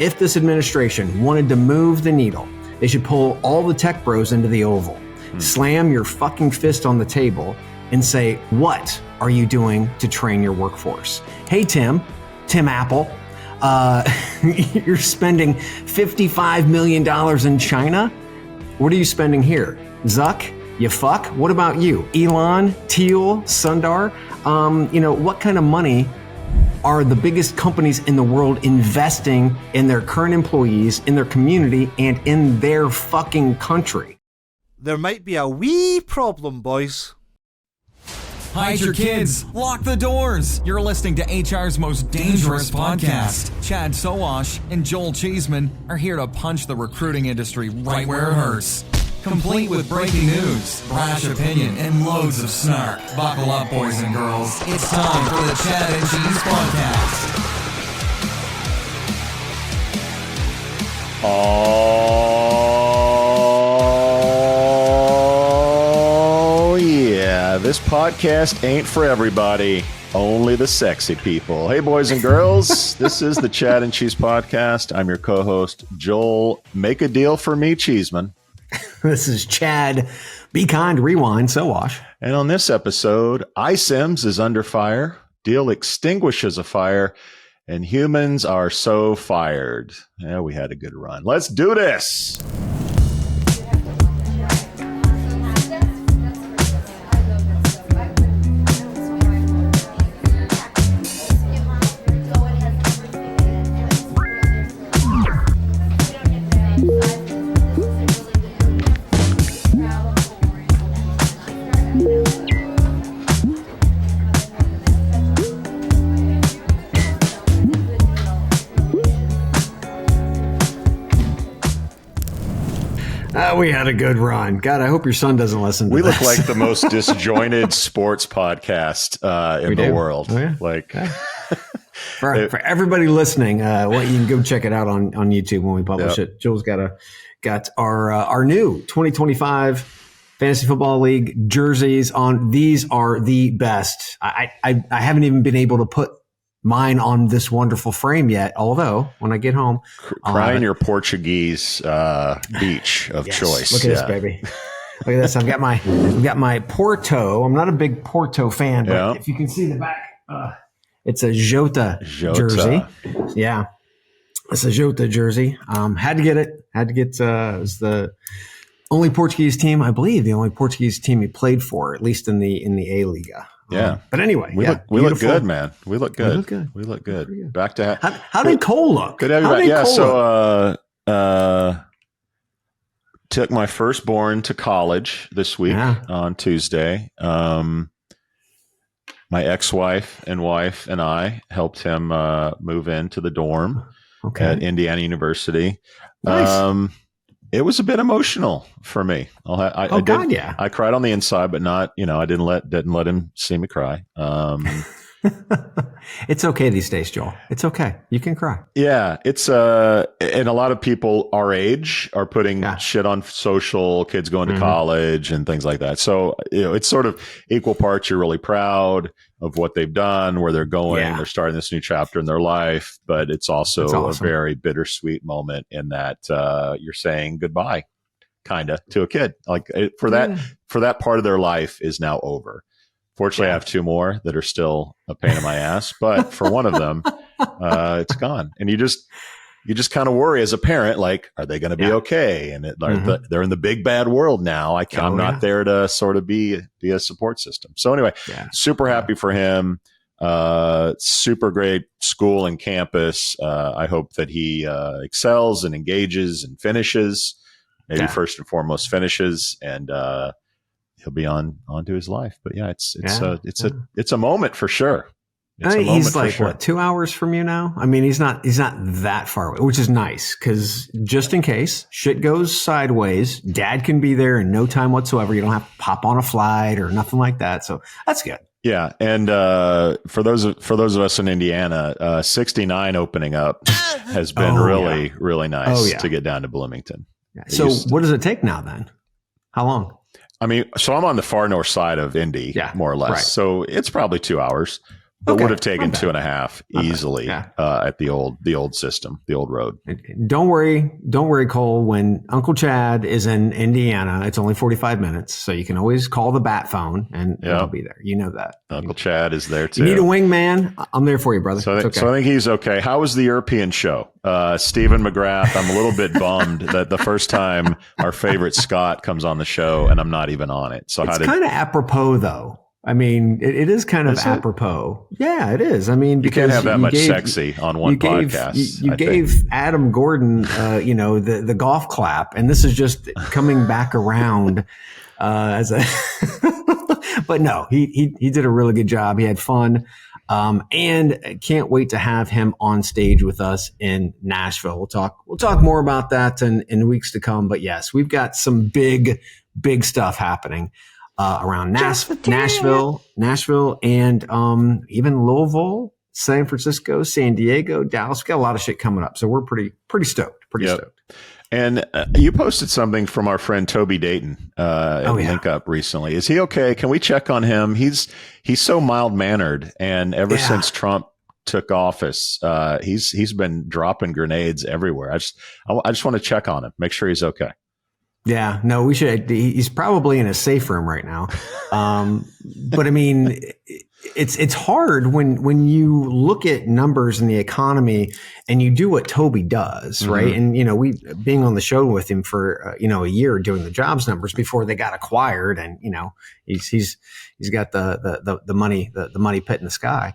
if this administration wanted to move the needle, they should pull all the tech bros into the Oval, slam your fucking fist on the table, and say, what are you doing to train your workforce? Hey, Tim Apple, you're spending $55 million in China. What are you spending here? Zuck, you fuck? What about you? Elon, Deel, Sundar? What kind of money are the biggest companies in the world investing in their current employees, in their community, and in their fucking country? There might be a wee problem, boys. Hide your kids. Lock the doors. You're listening to HR's most dangerous podcast. Chad Sowash and Joel Cheeseman are here to punch the recruiting industry right where it hurts. Complete with breaking news, brash opinion, and loads of snark. Buckle up, boys and girls. It's time for the Chad and Cheese Podcast. Oh, yeah. This podcast ain't for everybody. Only the sexy people. Hey, boys and girls. This is the Chad and Cheese Podcast. I'm your co-host, Joel. Make a deal for me, Cheeseman. This is Chad. Be kind, rewind, Sowash. And on this episode, iCIMS is under fire. Deel extinguishes a fire. And humans are so fired. Yeah, we had a good run. Let's do this. We had a good run. God, I hope your son doesn't listen to this. We this. look like the most disjointed sports podcast in the world. Oh, yeah? Like, okay. for everybody listening, you can go check it out on YouTube when we publish it. Joel's got our new 2025 Fantasy Football League jerseys on. These are the best. I haven't even been able to put mine on this wonderful frame yet, although when I get home, cry in your Portuguese beach of choice. Look at this, baby. Look at this. I've got my Porto. I'm not a big Porto fan, but if you can see the back, it's a Jota jersey. Yeah, it's a Jota jersey. Had to get it. It was the only Portuguese team, I believe, the only Portuguese team he played for, at least in the A Liga. Yeah. But anyway, we look good, man. We look good. We look good. Back to how did Cole look? Good to have you back. Yeah. So, took my firstborn to college this week on Tuesday. My ex-wife and wife and I helped him move into the dorm at Indiana University. Nice. It was a bit emotional for me. I cried on the inside, but not, I didn't let him see me cry. It's okay these days, Joel. It's okay. You can cry. Yeah. It's, and a lot of people our age are putting shit on social, kids going to college and things like that. So, it's sort of equal parts. You're really proud of what they've done, where they're going. They're starting this new chapter in their life, but it's also a very bittersweet moment in that you're saying goodbye, kind of, to a kid. Like for that part of their life is now over. Fortunately, I have two more that are still a pain in my ass, but for one of them, it's gone. And you just kind of worry as a parent, like, are they going to be okay? And they're in the big bad world now. I'm not there to sort of be a support system. So anyway, super happy for him. Super great school and campus. I hope that he excels and engages and finishes. Maybe first and foremost finishes, and he'll be on to his life. But it's a moment for sure. He's like, what, 2 hours from you now? I mean, he's not that far away, which is nice, because just in case shit goes sideways, dad can be there in no time whatsoever. You don't have to pop on a flight or nothing like that. So that's good. Yeah. And for those of us in Indiana, 69 opening up has been really nice to get down to Bloomington. Yeah. So what does it take now then? How long? I mean, so I'm on the far north side of Indy, more or less. Right. So it's probably 2 hours. but Okay, would have taken not bad. 2.5 Not bad. easily Yeah. at the old system, the old road. Don't worry, Cole. When Uncle Chad is in Indiana, it's only 45 minutes, so you can always call the bat phone, and I'll be there. You know that. Uncle Chad is there too. You need a wingman? I'm there for you, brother. So, okay. So I think he's okay. How was the European show? Stephen McGrath, I'm a little bit bummed that the first time our favorite Scott comes on the show and I'm not even on it. So it's kind of apropos, though. I mean, it is kind of apropos. Yeah, it is. I mean, because you can't have that much sexy on one podcast. You gave Adam Gordon, the golf clap, and this is just coming back around as a. But no, he did a really good job. He had fun, and can't wait to have him on stage with us in Nashville. We'll talk more about that in weeks to come. But yes, we've got some big stuff happening. Around Nashville, and even Louisville, San Francisco, San Diego, Dallas. We got a lot of shit coming up, so we're pretty stoked. Stoked. And you posted something from our friend Toby Dayton at Link Up recently. Is he okay? Can we check on him? He's so mild mannered, and ever since Trump took office, he's been dropping grenades everywhere. I just want to check on him, make sure he's okay. Yeah, no, we should. He's probably in a safe room right now. But I mean, it's hard when you look at numbers in the economy and you do what Toby does, right? And we being on the show with him for a year doing the jobs numbers before they got acquired, and he's got the money pit in the sky.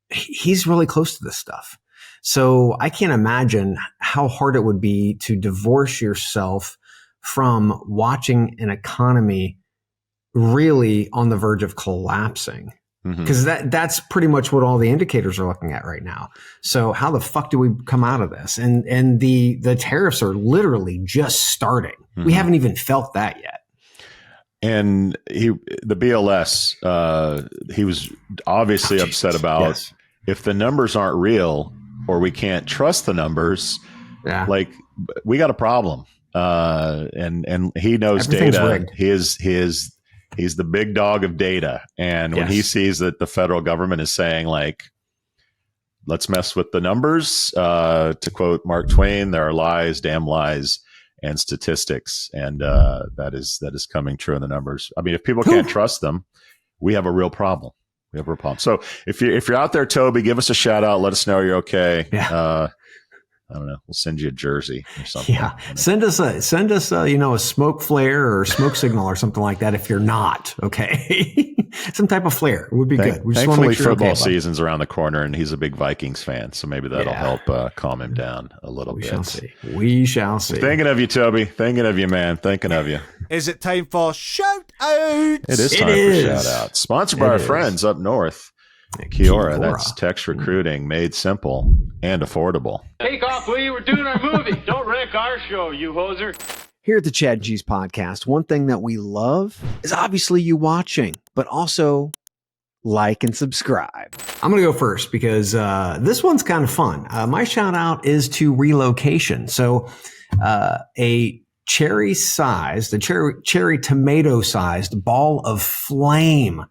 He's really close to this stuff. So I can't imagine how hard it would be to divorce yourself from watching an economy really on the verge of collapsing. Because that's pretty much what all the indicators are looking at right now. So how the fuck do we come out of this? And the tariffs are literally just starting. We haven't even felt that yet. And the BLS, he was obviously upset about if the numbers aren't real, or we can't trust the numbers, like we got a problem. And he knows data. He's the big dog of data. And when he sees that the federal government is saying, like, let's mess with the numbers, to quote Mark Twain, there are lies, damn lies, and statistics. And that is coming true in the numbers. I mean, if people can't trust them, we have a real problem. So if you're out there, Toby, give us a shout out. Let us know you're okay. Yeah. I don't know. We'll send you a jersey or something. Yeah. Send us a smoke flare or smoke signal or something like that. If you're not okay, some type of flare would be good. We just want to make sure football season's around the corner, and he's a big Vikings fan, so maybe that'll help calm him down a little bit. We shall see. Thinking of you, Toby. Thinking of you, man. Thinking of you. Is it time for shout out? It is time for shout out. Sponsored by our friends up north. Kiora, that's text recruiting made simple and affordable. Take off, will you? We're doing our movie. Don't wreck our show, you hoser. Here at the Chad G's podcast, one thing that we love is obviously you watching, but also like and subscribe. I'm going to go first because this one's kind of fun. My shout out is to Relocation. So a cherry tomato sized ball of flame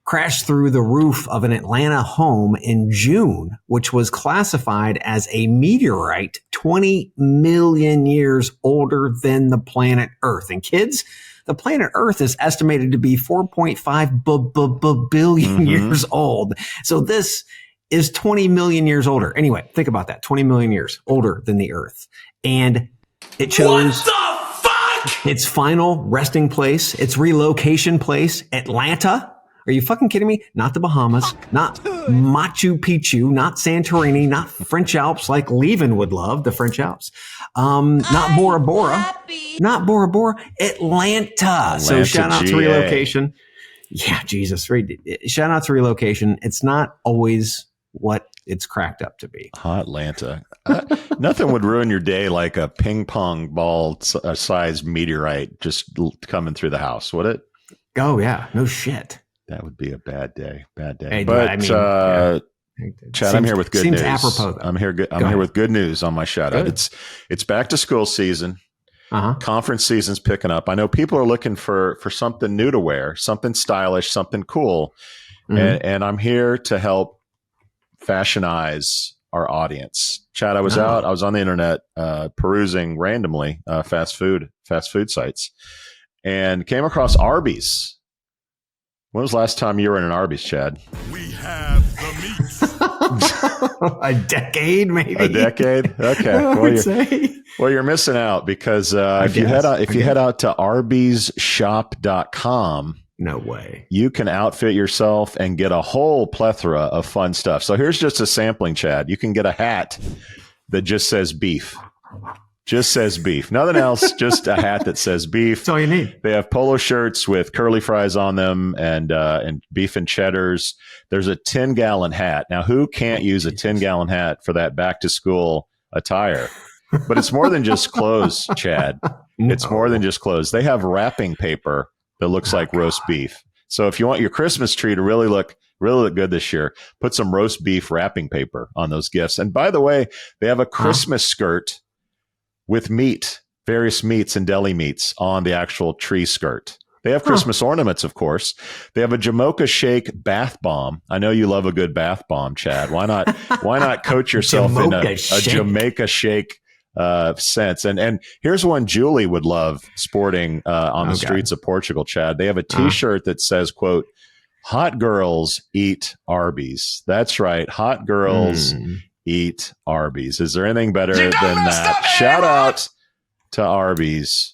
crashed through the roof of an Atlanta home in June, which was classified as a meteorite 20 million years older than the planet Earth. And kids, the planet Earth is estimated to be 4.5 billion years old. So this is 20 million years older. Anyway, think about that. 20 million years older than the Earth. And it chose its final resting place, its relocation place, Atlanta. Are you fucking kidding me? Not the Bahamas, not Machu Picchu, not Santorini, not French Alps like Levin would love, the French Alps. Not Bora Bora, Atlanta. So shout out to Relocation. Yeah, Jesus. Shout out to Relocation. It's not always what it's cracked up to be. Atlanta. Nothing would ruin your day like a ping pong ball sized meteorite just coming through the house, would it? Oh, yeah. No shit. That would be a bad day. Hey, but Chad, I'm here with good news. Seems apropos, though. I'm here with good news on my shout out. It's back to school season. Conference season's picking up. I know people are looking for something new to wear, something stylish, something cool. And I'm here to help fashionize our audience. Chad, I was on the internet perusing randomly fast food sites and came across Arby's. When was the last time you were in an Arby's, Chad? We have the meat. A decade, maybe. A decade? Okay. Well, you're missing out because if you head out to arbysshop.com, no way, you can outfit yourself and get a whole plethora of fun stuff. So here's just a sampling, Chad. You can get a hat that just says beef. Just says beef. Nothing else, just a hat that says beef. That's all you need. They have polo shirts with curly fries on them and beef and cheddars. There's a 10-gallon hat. Now, who can't use a 10-gallon hat for that back-to-school attire? But it's more than just clothes, Chad. No. It's more than just clothes. They have wrapping paper that looks like roast beef. So if you want your Christmas tree to really look good this year, put some roast beef wrapping paper on those gifts. And by the way, they have a Christmas skirt with meat, various meats and deli meats on the actual tree skirt. They have Christmas ornaments, of course. They have a Jamaica Shake bath bomb. I know you love a good bath bomb, Chad. Why not coat yourself in a Jamaica Shake sense? And here's one Julie would love sporting on the streets of Portugal, Chad. They have a T-shirt that says, quote, "Hot girls eat Arby's." That's right. Hot girls eat Arby's. Is there anything better than that? Shout out to Arby's.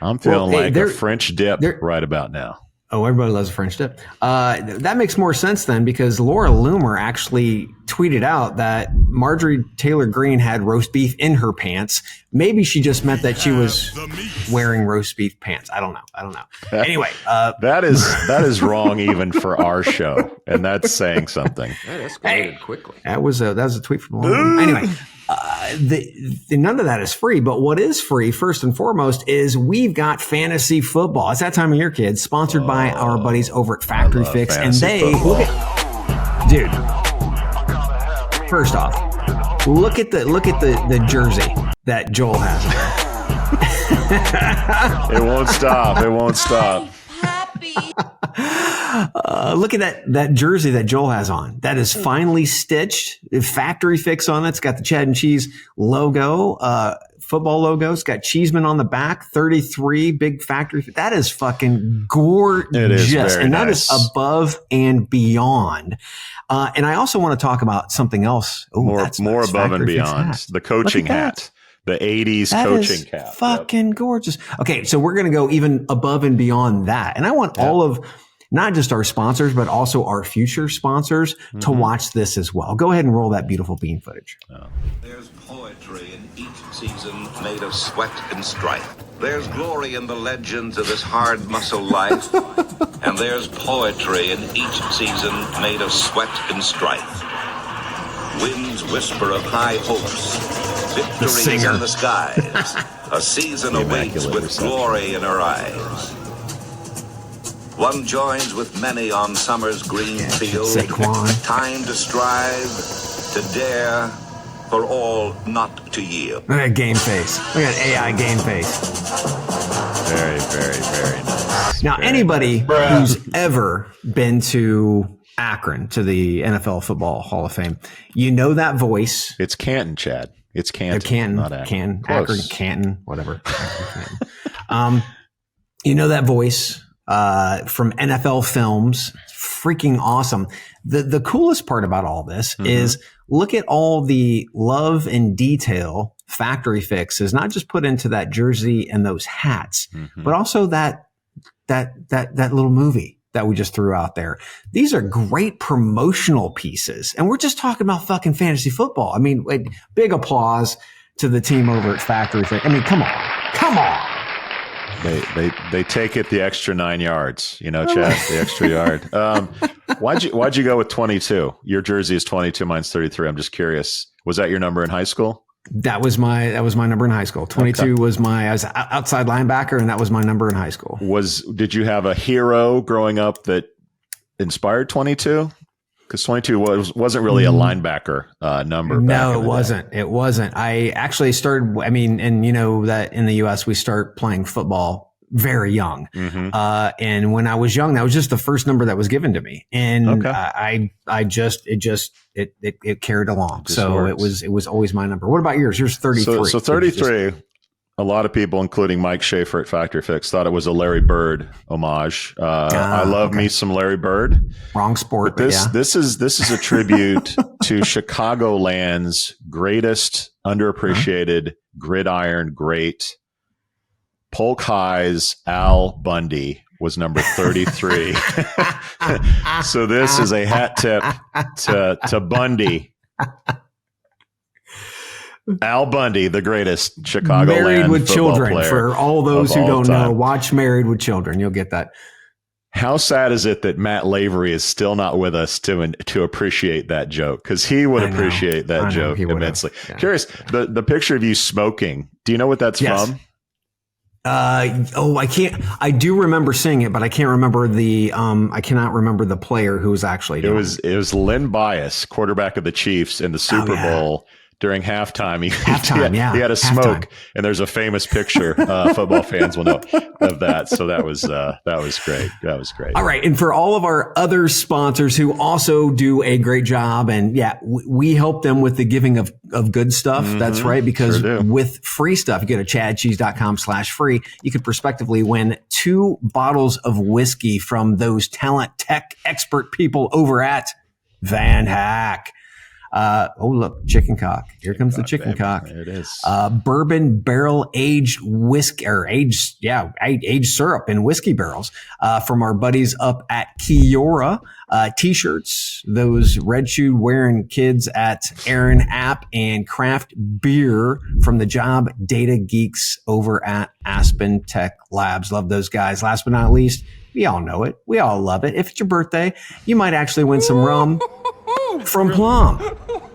I'm feeling like a French dip right about now. Oh, everybody loves a French dip. That makes more sense then, because Laura Loomer actually tweeted out that Marjorie Taylor Greene had roast beef in her pants. Maybe she just meant that she was wearing roast beef pants. I don't know. Anyway, that is wrong even for our show, and that's saying something. That escalated quickly. That was a tweet from Laura Loomer. Anyway. None of that is free, but what is free, first and foremost, is we've got fantasy football. It's that time of year, kids, sponsored by our buddies over at Factory Fix. And they dude, first off, look at the jersey that Joel has. It won't stop. Look at that jersey that Joel has on. That is finely stitched. Factory Fix on it. It's got the Chad and Cheese logo, football logo. It's got Cheeseman on the back. 33 big Factory. That is fucking gorgeous. It is very and that nice. is above and beyond. And I also want to talk about something else. Ooh, more nice. above Factory and beyond. Fix The coaching hat. The 80s that coaching is cap. Fucking gorgeous. Okay, so we're going to go even above and beyond that. And I want all of, not just our sponsors, but also our future sponsors to watch this as well. Go ahead and roll that beautiful bean footage. There's poetry in each season made of sweat and strife. There's glory in the legends of this hard muscle life. And there's poetry in each season made of sweat and strife. Winds whisper of high hopes. Victories in the skies. A season awaits with glory in her eyes. One joins with many on summer's green field. Time to strive, to dare, for all not to yield. Look at game face. Look at AI game face. Very, very, very nice. Now, anybody who's ever been to Akron, to the NFL Football Hall of Fame, you know that voice. It's Canton, Chad. It's Canton, not Akron. Akron, Canton, whatever. You know that voice from NFL films. Freaking awesome. The coolest part about all this is look at all the love and detail Factory Fix is not just put into that jersey and those hats, but also that little movie that we just threw out there. These are great promotional pieces. And we're just talking about fucking fantasy football. I mean, big applause to the team over at Factory Fix. I mean, come on. They take it the extra 9 yards, Chad, the extra yard. Why'd you go with 22? Your jersey is 22, mine's 33. I'm just curious. Was that your number in high school? That was my number in high school. 22 was I was outside linebacker, and that was my number in high school. Did you have a hero growing up that inspired 22? Because 22 wasn't really a linebacker number. No, it wasn't. It wasn't. I actually started, and you know that in the U.S. we start playing football very young. And when I was young, that was just the first number that was given to me. And it carried along. So it was always my number. What about yours? Yours 33. So 33. A lot of people, including Mike Schaefer at Factory Fix, thought it was a Larry Bird homage. I love me some Larry Bird. Wrong sport, but this is a tribute to Chicagoland's greatest underappreciated gridiron great. Polk High's Al Bundy was number 33. So this is a hat tip to Bundy. Al Bundy, the greatest Chicagoland Married with Children. player For all those who don't know, watch Married with Children. You'll get that. How sad is it that Matt Lavery is still not with us to appreciate that joke? Because he would appreciate that joke immensely. Yeah. Curious, the picture of you smoking. Do you know what that's from? I can't. I do remember seeing it, but I can't remember I cannot remember the player who was actually doing it. It was Lynn Bias, quarterback of the Chiefs in the Super Bowl. During halftime, he had a smoke, and there's a famous picture. Football fans will know of that. So that was great. That was great. All right, and for all of our other sponsors who also do a great job, and we help them with the giving of good stuff. That's right, because with free stuff, you go to chadcheese.com/free. You could prospectively win 2 bottles of whiskey from those talent tech expert people over at Van Hack. Look, chicken cock. Here comes the chicken cock. There it is. Bourbon barrel aged whiskey or aged syrup in whiskey barrels, from our buddies up at Kiora. T-shirts, those red shoe wearing kids at Aaron App, and craft beer from the job data geeks over at Aspen Tech Labs. Love those guys. Last but not least, we all know it. We all love it. If it's your birthday, you might actually win some rum from Plum.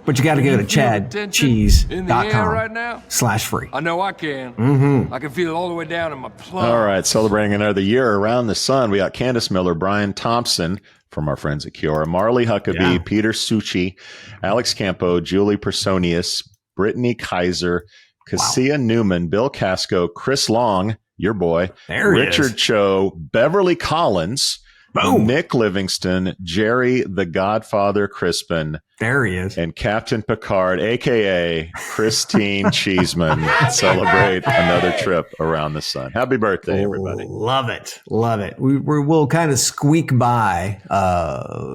But you got to go to chadcheese.com/free. I know I can. I can feel it all the way down in my plum. All right, celebrating another year around the sun. We got Candace Miller, Brian Thompson from our friends at Kiora, Marley Huckabee, Peter Succi, Alex Campo, Julie Personius, Brittany Kaiser, Cassia Newman, Bill Casco, Chris Long, your boy, Richard Cho, Beverly Collins, Nick Livingston, Jerry the Godfather Crispin. There he is. And Captain Picard, a.k.a. Christine Cheeseman, celebrate another trip around the sun. Happy birthday, everybody. Love it. Love it. We'll kind of squeak by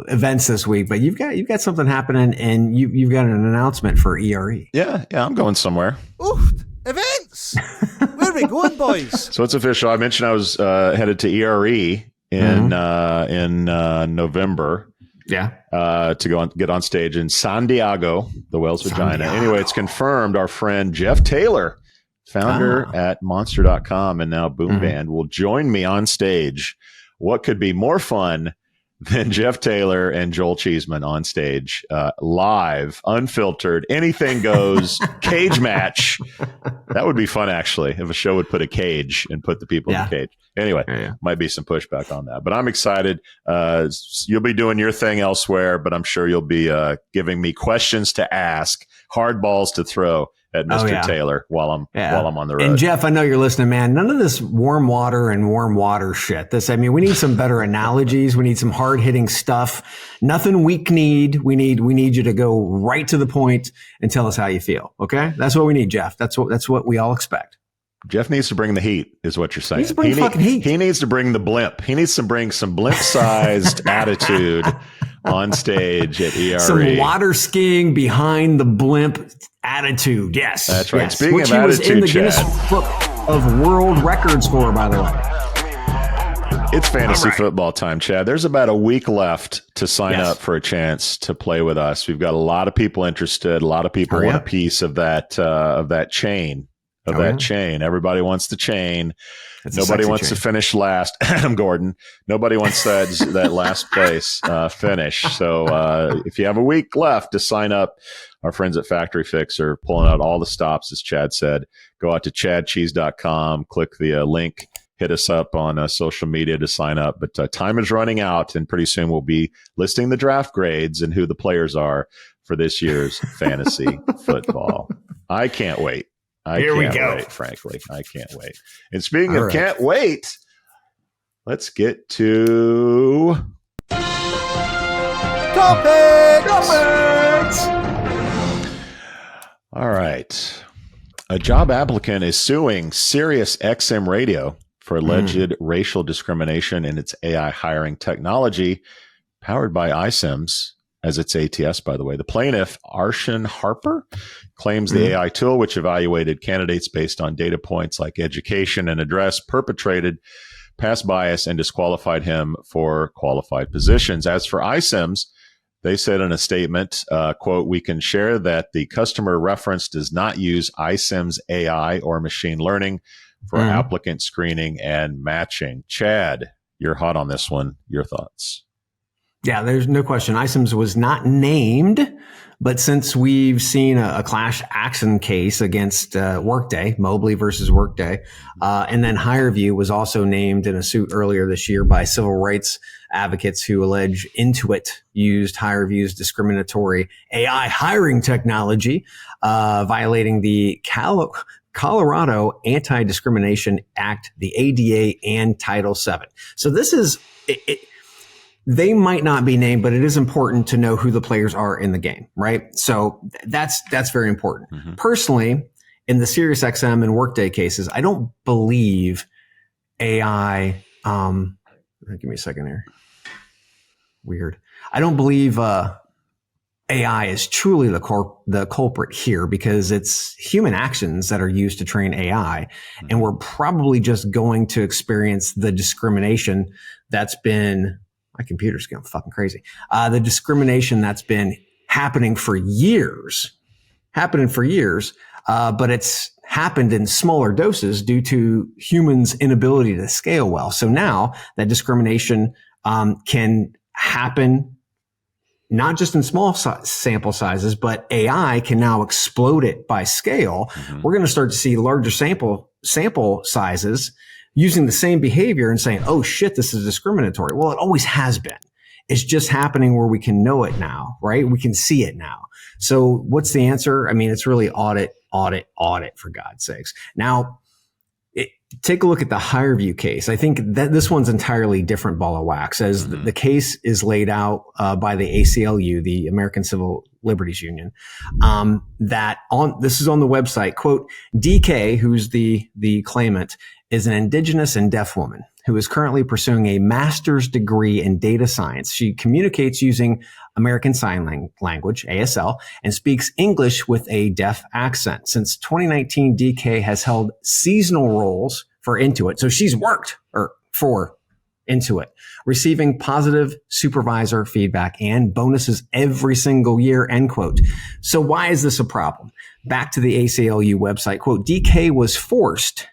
events this week, but you've got something happening, and you've got an announcement for ERE. Yeah, I'm going somewhere. Oof. Events. Where are we going, boys? So it's official. I mentioned I was headed to ERE in November. To get on stage in San Diego, the whale's vagina. Anyway, it's confirmed. Our friend Jeff Taylor, founder at monster.com and now Boom Band, will join me on stage. What could be more fun than Jeff Taylor and Joel Cheeseman on stage, live, unfiltered, anything goes, cage match. That would be fun, actually, if a show would put a cage and put the people in the cage. Anyway, might be some pushback on that, but I'm excited. You'll be doing your thing elsewhere, but I'm sure you'll be giving me questions to ask, hard balls to throw at Mr. Taylor while I'm on the road. And Jeff, I know you're listening, man. None of this warm water shit. We need some better analogies. We need some hard hitting stuff. Nothing weak-kneed. We need you to go right to the point and tell us how you feel. Okay, that's what we need, Jeff. That's what we all expect. Jeff needs to bring the heat, is what you're saying. He needs to bring fucking heat. He needs to bring the blimp. He needs to bring some blimp-sized attitude on stage at ERE. Some water skiing behind the blimp attitude. Yes. That's right. Yes. Speaking Which of he was attitude, in the Chad, Guinness Book of World Records for, by the way. It's fantasy football time, Chad. There's about a week left to sign up for a chance to play with us. We've got a lot of people interested. A lot of people want a piece of that chain. Chain. Everybody wants the chain. Nobody wants to finish last. Adam Gordon. Nobody wants that last place finish. So if you have a week left to sign up, our friends at Factory Fix are pulling out all the stops, as Chad said. Go out to chadcheese.com, click the link, hit us up on social media to sign up. But time is running out, and pretty soon we'll be listing the draft grades and who the players are for this year's fantasy football. I can't wait. Here we go. Wait, frankly. I can't wait. And speaking of can't wait, let's get to Topics! All right. A job applicant is suing SiriusXM Radio for alleged racial discrimination in its AI hiring technology, powered by iCIMS as its ATS, by the way. The plaintiff, Arshan Harper, claims the AI tool, which evaluated candidates based on data points like education and address, perpetrated past bias and disqualified him for qualified positions. As for iCIMS, they said in a statement, quote, "We can share that the customer reference does not use iCIMS AI or machine learning for applicant screening and matching." Chad, you're hot on this one. Your thoughts? Yeah, there's no question. iCIMS was not named, but since we've seen a class action case against Workday, Mobley versus Workday, and then HireVue was also named in a suit earlier this year by civil rights advocates who allege Intuit used HireVue's discriminatory AI hiring technology, violating the Colorado Anti-Discrimination Act, the ADA, and Title VII. So this is they might not be named, but it is important to know who the players are in the game, right? So that's very important. Personally, in the SiriusXM and Workday cases, I don't believe AI. Give me a second here. Weird. I don't believe AI is truly the culprit here, because it's human actions that are used to train AI, and we're probably just going to experience the discrimination that's been. My computer's going fucking crazy. The discrimination that's been happening for years, but it's happened in smaller doses due to humans' inability to scale well. So now that discrimination can happen not just in small sample sizes, but AI can now explode it by scale. We're going to start to see larger sample sizes using the same behavior and saying, oh shit, this is discriminatory. Well, it always has been. It's just happening where we can know it now, right? We can see it now. So what's the answer? I mean, it's really audit, for God's sakes. Now, take a look at the HireVue case. I think that this one's entirely different ball of wax, as the case is laid out by the ACLU, the American Civil Liberties Union. This is on the website. Quote, DK, who's the claimant, is an indigenous and deaf woman who is currently pursuing a master's degree in data science. She communicates using American Sign Language, ASL, and speaks English with a deaf accent. Since 2019, DK has held seasonal roles for Intuit. So she's worked for Intuit, receiving positive supervisor feedback and bonuses every single year, end quote. So why is this a problem? Back to the ACLU website, quote, DK was forced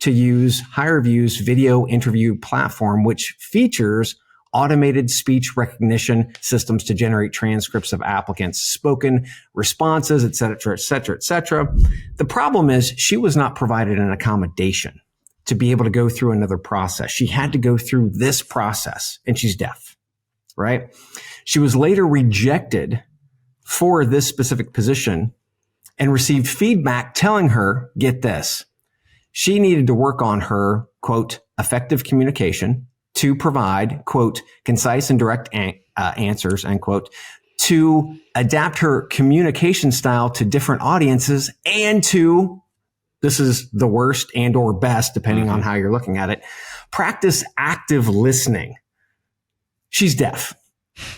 to use HireVue's video interview platform, which features automated speech recognition systems to generate transcripts of applicants' spoken responses, et cetera, et cetera, et cetera. The problem is she was not provided an accommodation to be able to go through another process. She had to go through this process, and she's deaf, right? She was later rejected for this specific position and received feedback telling her, get this, she needed to work on her, quote, effective communication to provide, quote, concise and direct answers, end quote, to adapt her communication style to different audiences, and to, this is the worst and or best, depending on how you're looking at it, practice active listening. She's deaf.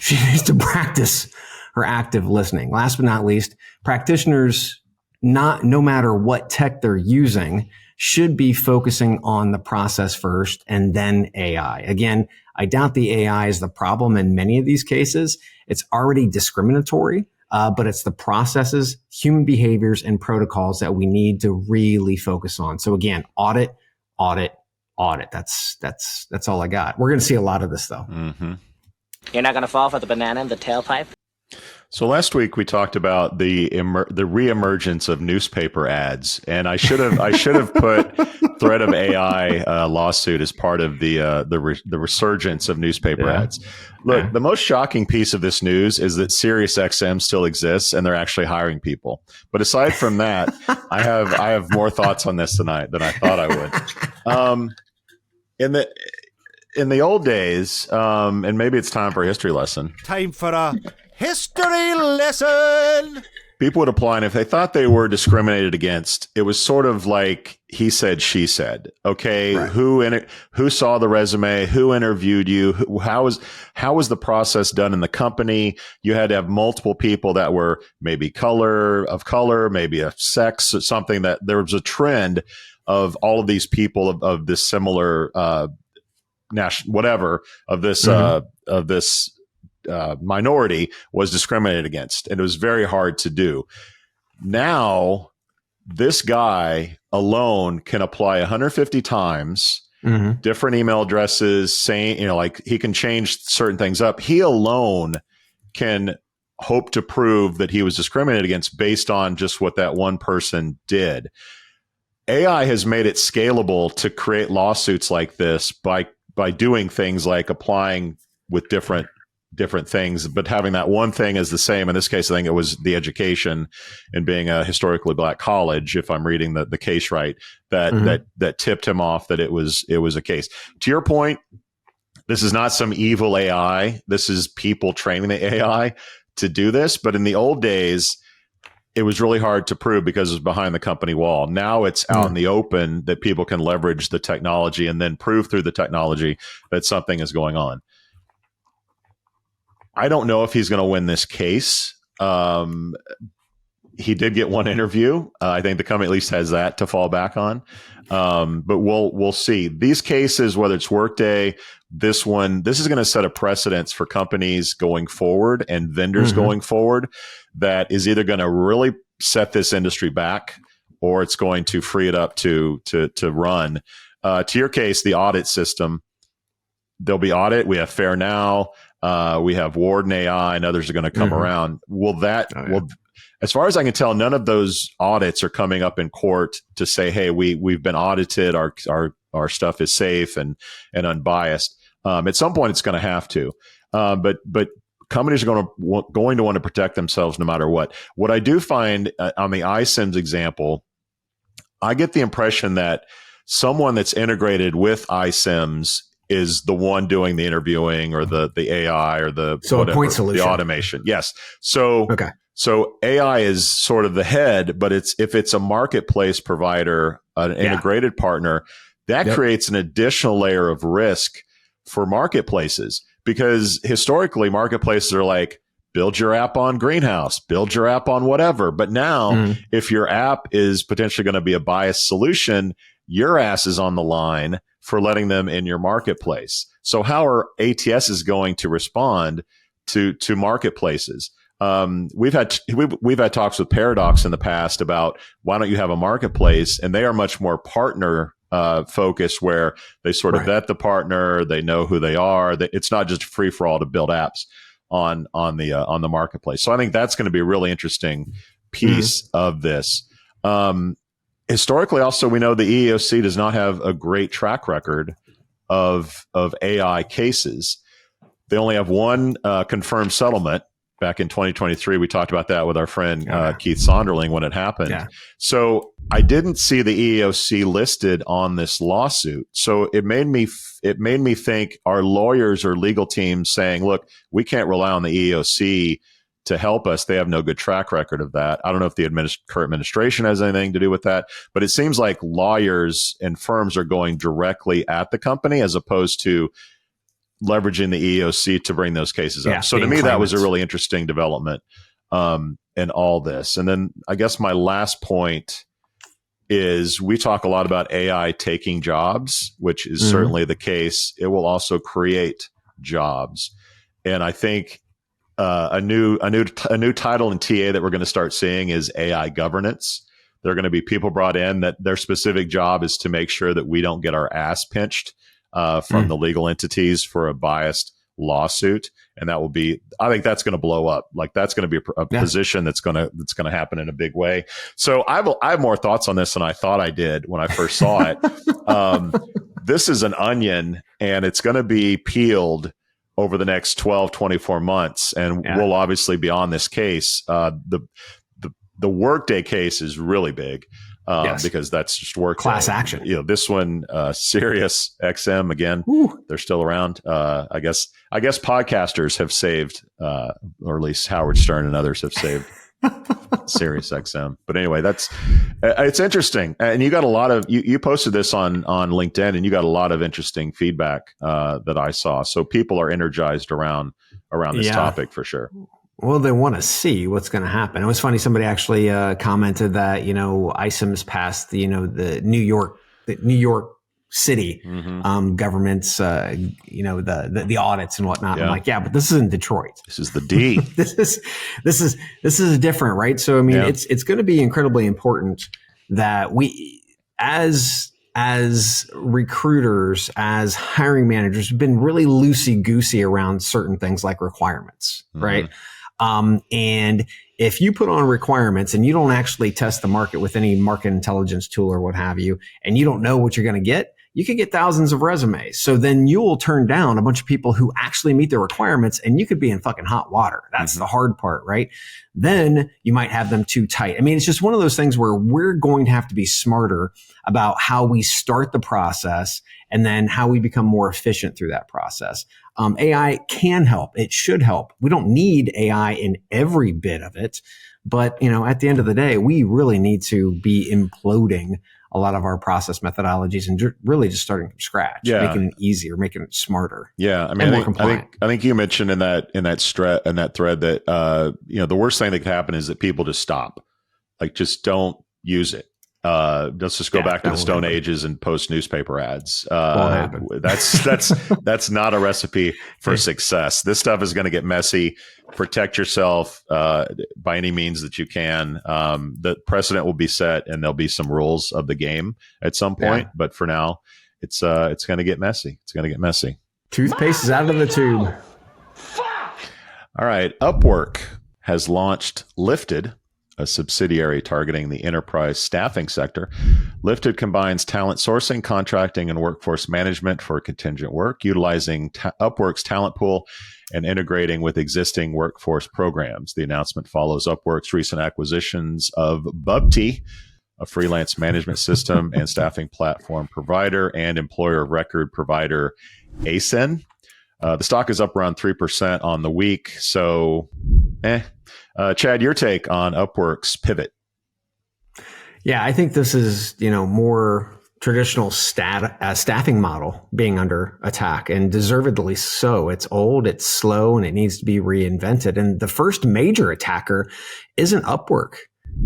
She needs to practice her active listening. Last but not least, practitioners, no matter what tech they're using, should be focusing on the process first and then AI. Again, I doubt the AI is the problem in many of these cases. It's already discriminatory, but it's the processes, human behaviors, and protocols that we need to really focus on. So again, audit. That's all I got. We're going to see a lot of this, though. You're not going to fall for the banana in the tailpipe? So last week we talked about the reemergence of newspaper ads, and I should have put threat of AI lawsuit as part of the resurgence of newspaper ads. Look, the most shocking piece of this news is that SiriusXM still exists and they're actually hiring people. But aside from that, I have more thoughts on this tonight than I thought I would. In the old days, and maybe it's time for a history lesson. Time for a history lesson. People would apply, and if they thought they were discriminated against, it was sort of like he said, she said. Okay, right. Who saw the resume? Who interviewed you? How was the process done in the company? You had to have multiple people that were maybe of color, maybe a sex, or something. That there was a trend of all of these people of this similar whatever of this minority was discriminated against, and it was very hard to do. Now, this guy alone can apply 150 times, different email addresses, saying, like he can change certain things up. He alone can hope to prove that he was discriminated against based on just what that one person did. AI has made it scalable to create lawsuits like this by doing things like applying with different things, but having that one thing is the same. In this case, I think it was the education and being a historically black college, if I'm reading the case right, that tipped him off that it was a case. To your point, this is not some evil AI. This is people training the AI to do this. But in the old days, it was really hard to prove because it was behind the company wall. Now it's out in the open that people can leverage the technology and then prove through the technology that something is going on. I don't know if he's going to win this case. He did get one interview. I think the company at least has that to fall back on. But we'll see. These cases, whether it's Workday, this is going to set a precedence for companies going forward and vendors going forward that is either going to really set this industry back or it's going to free it up to run. To your case, the audit system, there'll be audit. We have Fair Now. We have Warden AI and others are going to come around. As far as I can tell, none of those audits are coming up in court to say, hey, we've been audited. Our stuff is safe and unbiased. At some point it's going to have to, but companies are going to want to protect themselves no matter what. What I do find on the iCIMS example, I get the impression that someone that's integrated with iCIMS is the one doing the interviewing or the AI or the point solution, the automation. Yes. So AI is sort of the head, but if it's a marketplace provider, an integrated partner, that creates an additional layer of risk for marketplaces, because historically marketplaces are like, build your app on Greenhouse, build your app on whatever. But now if your app is potentially going to be a biased solution, your ass is on the line for letting them in your marketplace. So how are ATSs going to respond to marketplaces? We've had talks with Paradox in the past about why don't you have a marketplace, and they are much more partner focused, where they sort of vet the partner, they know who they are. It's not just free for all to build apps on the marketplace. So I think that's going to be a really interesting piece of this. Historically, also, we know the EEOC does not have a great track record of AI cases. They only have one confirmed settlement back in 2023. We talked about that with our friend Keith Sonderling when it happened. Yeah. So I didn't see the EEOC listed on this lawsuit. So it made me think, our lawyers or legal teams saying, look, we can't rely on the EEOC to help us. They have no good track record of that. I don't know if the current administration has anything to do with that, but it seems like lawyers and firms are going directly at the company as opposed to leveraging the EEOC to bring those cases up. So to me, that was a really interesting development in all this. And then I guess my last point is, we talk a lot about AI taking jobs, which is certainly the case. It will also create jobs. And I think a new title in TA that we're going to start seeing is AI governance. There are going to be people brought in that their specific job is to make sure that we don't get our ass pinched from the legal entities for a biased lawsuit, and I think that's going to blow up. Like that's going to be a position that's going to happen in a big way. So I have more thoughts on this than I thought I did when I first saw it. This is an onion, and it's going to be peeled over the next 12, 24 months. And we'll obviously be on this case. The Workday case is really big. Because that's just work class action. This one, SiriusXM again, they're still around. I guess podcasters have saved, or at least Howard Stern and others have saved SiriusXM. But anyway, it's interesting. And you got a lot of, you posted this on LinkedIn, and you got a lot of interesting feedback that I saw. So people are energized around this topic for sure. Well, they want to see what's going to happen. It was funny. Somebody actually commented that, iCIMS passed the New York City government's, the audits and whatnot. Yeah. I'm like, but this isn't Detroit. This is the D. this is different, right? So, I mean, it's going to be incredibly important that we, as recruiters, as hiring managers, have been really loosey-goosey around certain things like requirements, right? And if you put on requirements and you don't actually test the market with any market intelligence tool or what have you, and you don't know what you're going to get, you could get thousands of resumes. So then you will turn down a bunch of people who actually meet their requirements, and you could be in fucking hot water. That's the hard part, right? Then you might have them too tight. I mean, it's just one of those things where we're going to have to be smarter about how we start the process and then how we become more efficient through that process. AI can help. It should help. We don't need AI in every bit of it, but at the end of the day, we really need to be imploding a lot of our process methodologies and really just starting from scratch, making it easier, making it smarter. Yeah, I mean, I think you mentioned in that thread that the worst thing that could happen is that people just stop, like just don't use it. Let's just go back to the Stone Ages and post newspaper ads. That's not a recipe for success. This stuff is going to get messy. Protect yourself by any means that you can. The precedent will be set, and there'll be some rules of the game at some point. But for now, it's going to get messy. It's going to get messy. Toothpaste is out of the tube. All right, Upwork has launched Lifted, a subsidiary targeting the enterprise staffing sector. Lifted combines talent sourcing, contracting, and workforce management for contingent work, utilizing Upwork's talent pool and integrating with existing workforce programs. The announcement follows Upwork's recent acquisitions of Bubty, a freelance management system and staffing platform provider, and employer of record provider ASIN. The stock is up around 3% on the week. So, Chad, your take on Upwork's pivot? Yeah, I think this is, more traditional staffing model being under attack, and deservedly so. It's old, it's slow, and it needs to be reinvented. And the first major attacker isn't Upwork.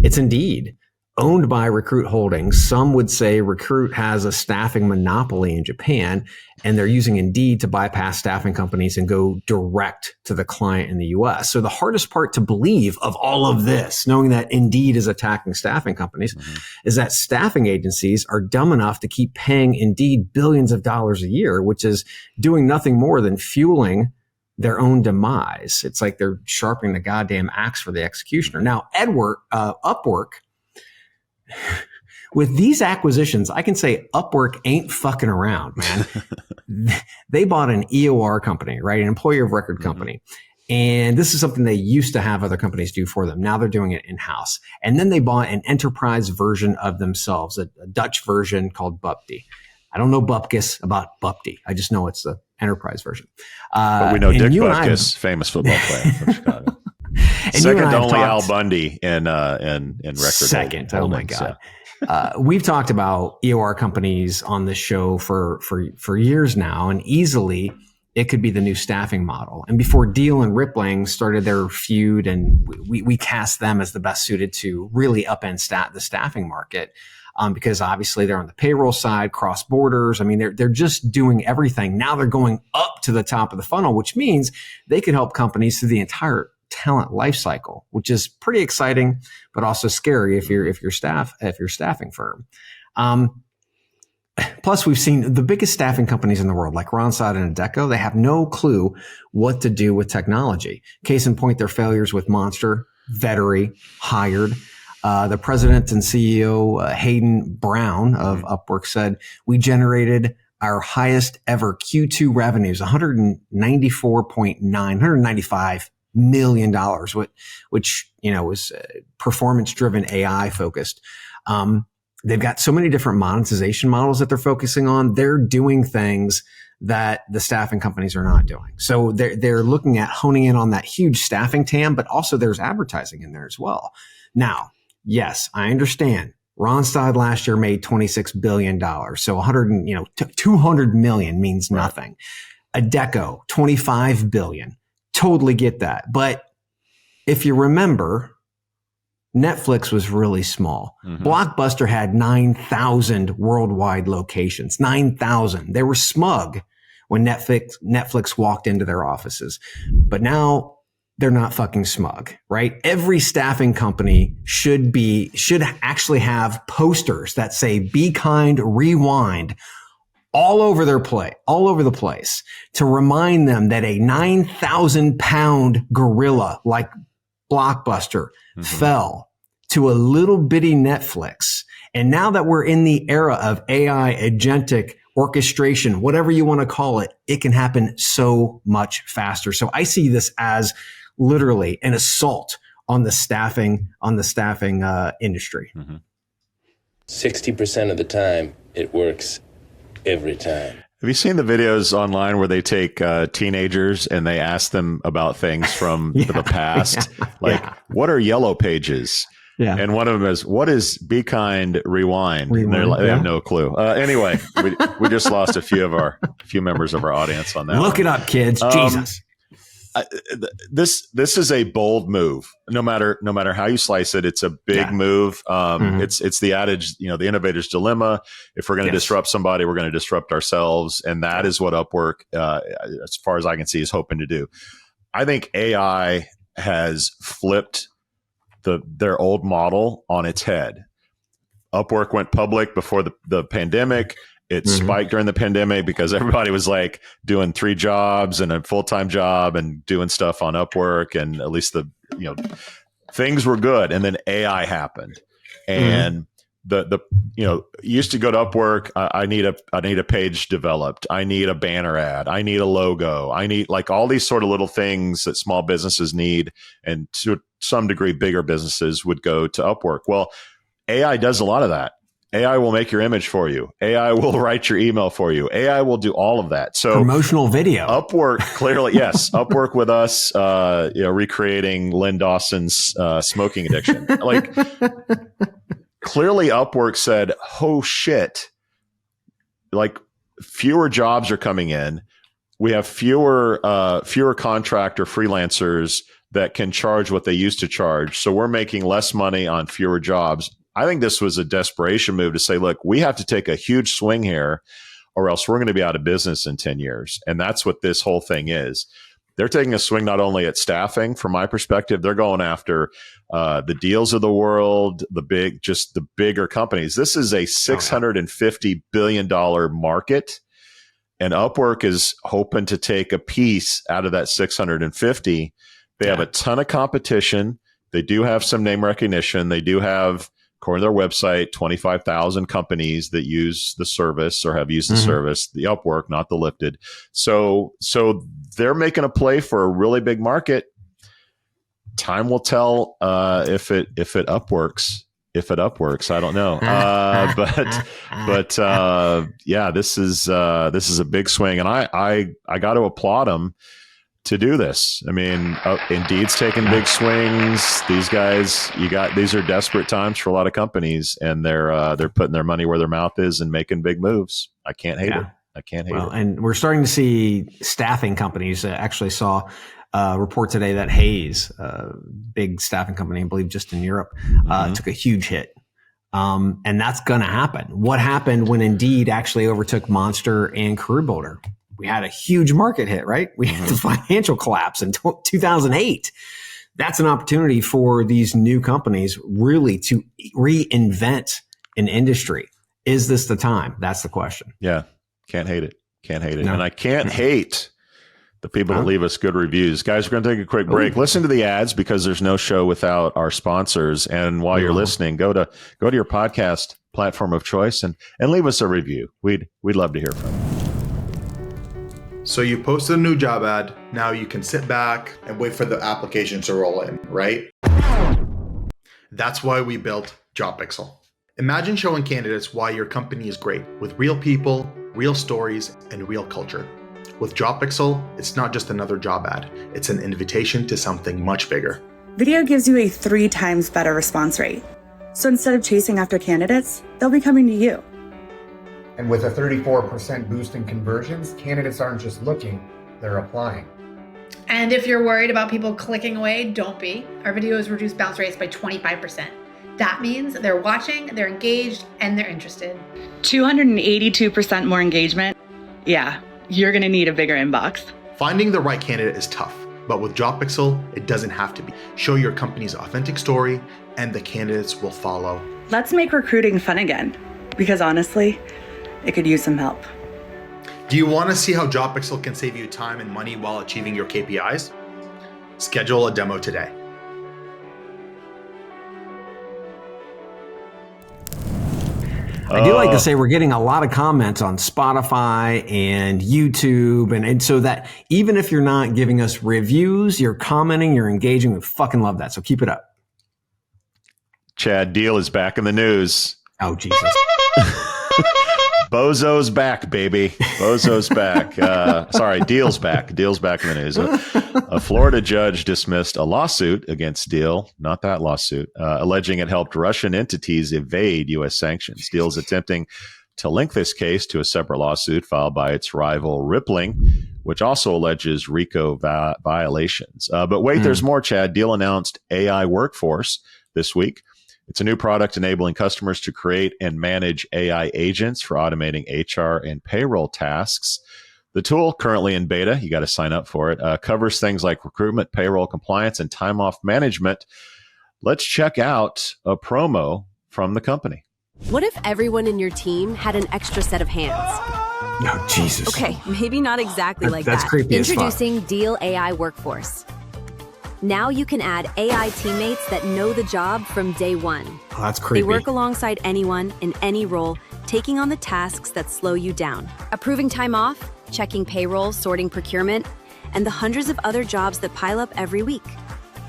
It's Indeed, owned by Recruit Holdings. Some would say Recruit has a staffing monopoly in Japan, and they're using Indeed to bypass staffing companies and go direct to the client in the US. So the hardest part to believe of all of this, knowing that Indeed is attacking staffing companies, is that staffing agencies are dumb enough to keep paying Indeed billions of dollars a year, which is doing nothing more than fueling their own demise. It's like they're sharpening the goddamn axe for the executioner. Now, Upwork, with these acquisitions, I can say Upwork ain't fucking around, man. They bought an EOR company, right? An employer of record company. And this is something they used to have other companies do for them. Now they're doing it in-house. And then they bought an enterprise version of themselves, a Dutch version called Bubty. I don't know Bupkis about Bubty. I just know it's the enterprise version. But we know Dick Bupkis, famous football player from Chicago. Second to only Al Bundy in record. Second. Oh my God. We've talked about EOR companies on this show for years now, and easily it could be the new staffing model. And before Deel and Rippling started their feud, and we cast them as the best suited to really upend the staffing market, because obviously they're on the payroll side, cross borders. I mean, they're just doing everything. Now they're going up to the top of the funnel, which means they can help companies through the entire talent life cycle, which is pretty exciting, but also scary if you're a staffing firm. Plus, we've seen the biggest staffing companies in the world, like Randstad and Adecco, they have no clue what to do with technology. Case in point, their failures with Monster, Vettery, Hired. The president and CEO, Hayden Brown of Upwork, said, we generated our highest ever Q2 revenues, $195 million, which was performance driven AI focused. They've got so many different monetization models that they're focusing on. They're doing things that the staffing companies are not doing. So they're looking at honing in on that huge staffing TAM, but also there's advertising in there as well. Now, yes, I understand. Randstad last year made $26 billion. So 200 million means nothing. Adecco, $25 billion. Totally get that. But if you remember, Netflix was really small. Blockbuster had 9,000 worldwide locations. 9,000. They were smug when Netflix walked into their offices. But now they're not fucking smug, right? Every staffing company should actually have posters that say "Be Kind, Rewind" all over the place to remind them that a 9,000-pound gorilla like Blockbuster fell to a little bitty Netflix. And now that we're in the era of AI, agentic orchestration, whatever you want to call it, it can happen so much faster. So I see this as literally an assault on the staffing industry. 60% of the time, it works every time. Have you seen the videos online where they take teenagers and they ask them about things from the past? What are yellow pages? Yeah. And one of them is, what is Be Kind, Rewind? And they have no clue. Anyway, we just lost a few members of our audience on that. Look it up, kids. Jesus. This is a bold move. No matter how you slice it, it's a big move. It's the adage, the innovator's dilemma. If we're going to disrupt somebody, we're going to disrupt ourselves, and that is what Upwork, as far as I can see, is hoping to do. I think AI has flipped their old model on its head. Upwork went public before the pandemic. It spiked during the pandemic because everybody was like doing 3 jobs and a full-time job and doing stuff on Upwork, and at least things were good. And then AI happened, and you used to go to Upwork. I need a page developed. I need a banner ad. I need a logo. I need all these sort of little things that small businesses need, and to some degree, bigger businesses would go to Upwork. Well, AI does a lot of that. AI will make your image for you. AI will write your email for you. AI will do all of that. So promotional video. Upwork, clearly, yes. Upwork with us, recreating Lynn Dawson's smoking addiction. Clearly, Upwork said, "Oh shit!" Fewer jobs are coming in. We have fewer contractor freelancers that can charge what they used to charge. So we're making less money on fewer jobs. I think this was a desperation move to say, look, we have to take a huge swing here or else we're going to be out of business in 10 years. And that's what this whole thing is. They're taking a swing not only at staffing, from my perspective, they're going after the Deals of the world, the bigger companies. This is a $650 billion market. And Upwork is hoping to take a piece out of that 650. They have a ton of competition. They do have some name recognition. They do have, according to their website, 25,000 companies that use the service or have used the service, the Upwork, not the Lifted. So they're making a play for a really big market. Time will tell if it Upworks. If it Upworks, I don't know. But this is a big swing, and I got to applaud them to do this. I mean, Indeed's taking big swings. These guys, these are desperate times for a lot of companies, and they're putting their money where their mouth is and making big moves. I can't hate it. I can't hate it. And we're starting to see staffing companies. Actually saw a report today that Hayes, big staffing company, I believe just in Europe, took a huge hit. And that's going to happen. What happened when Indeed actually overtook Monster and CareerBuilder? We had a huge market hit, right? We had the financial collapse in 2008. That's an opportunity for these new companies really to reinvent an industry. Is this the time? That's the question. Yeah. Can't hate it. Can't hate it. No. And I can't hate the people that leave us good reviews. Guys, we're going to take a quick break. Listen to the ads because there's no show without our sponsors. And while you're listening, go to your podcast platform of choice and leave us a review. We'd love to hear from you. So you posted a new job ad. Now you can sit back and wait for the applications to roll in, right? That's why we built JobPixel. Imagine showing candidates why your company is great with real people, real stories, and real culture. With JobPixel, it's not just another job ad. It's an invitation to something much bigger. Video gives you a 3 times better response rate. So instead of chasing after candidates, they'll be coming to you. And with a 34% boost in conversions, candidates aren't just looking, they're applying. And if you're worried about people clicking away, don't be. Our videos reduce bounce rates by 25%. That means they're watching, they're engaged, and they're interested. 282% more engagement? Yeah, you're gonna need a bigger inbox. Finding the right candidate is tough, but with JobPixel, it doesn't have to be. Show your company's authentic story, and the candidates will follow. Let's make recruiting fun again, because honestly, it could use some help. Do you want to see how JobPixel can save you time and money while achieving your KPIs? Schedule a demo today. I do like to say we're getting a lot of comments on Spotify and YouTube. And so that even if you're not giving us reviews, you're commenting, you're engaging. We fucking love that. So keep it up. Chad, Deel is back in the news. Oh, Jesus. Bozo's back, baby. Bozo's back. Sorry, Deel's back. Deel's back in the news. A Florida judge dismissed a lawsuit against Deel, not that lawsuit, alleging it helped Russian entities evade U.S. sanctions. Deel's attempting to link this case to a separate lawsuit filed by its rival Rippling, which also alleges RICO violations. But wait, there's more, Chad. Deel announced AI Workforce this week. It's a new product enabling customers to create and manage AI agents for automating HR and payroll tasks. The tool, currently in beta, you got to sign up for it, covers things like recruitment, payroll, compliance, and time off management. Let's check out a promo from the company. What if everyone in your team had an extra set of hands? Oh, Jesus. Okay, maybe not exactly like that's that. Creepy Introducing Deel AI Workforce. Now you can add AI teammates that know the job from day one. Oh, that's creepy. They work alongside anyone in any role, taking on the tasks that slow you down. Approving time off, checking payroll, sorting procurement, and the hundreds of other jobs that pile up every week.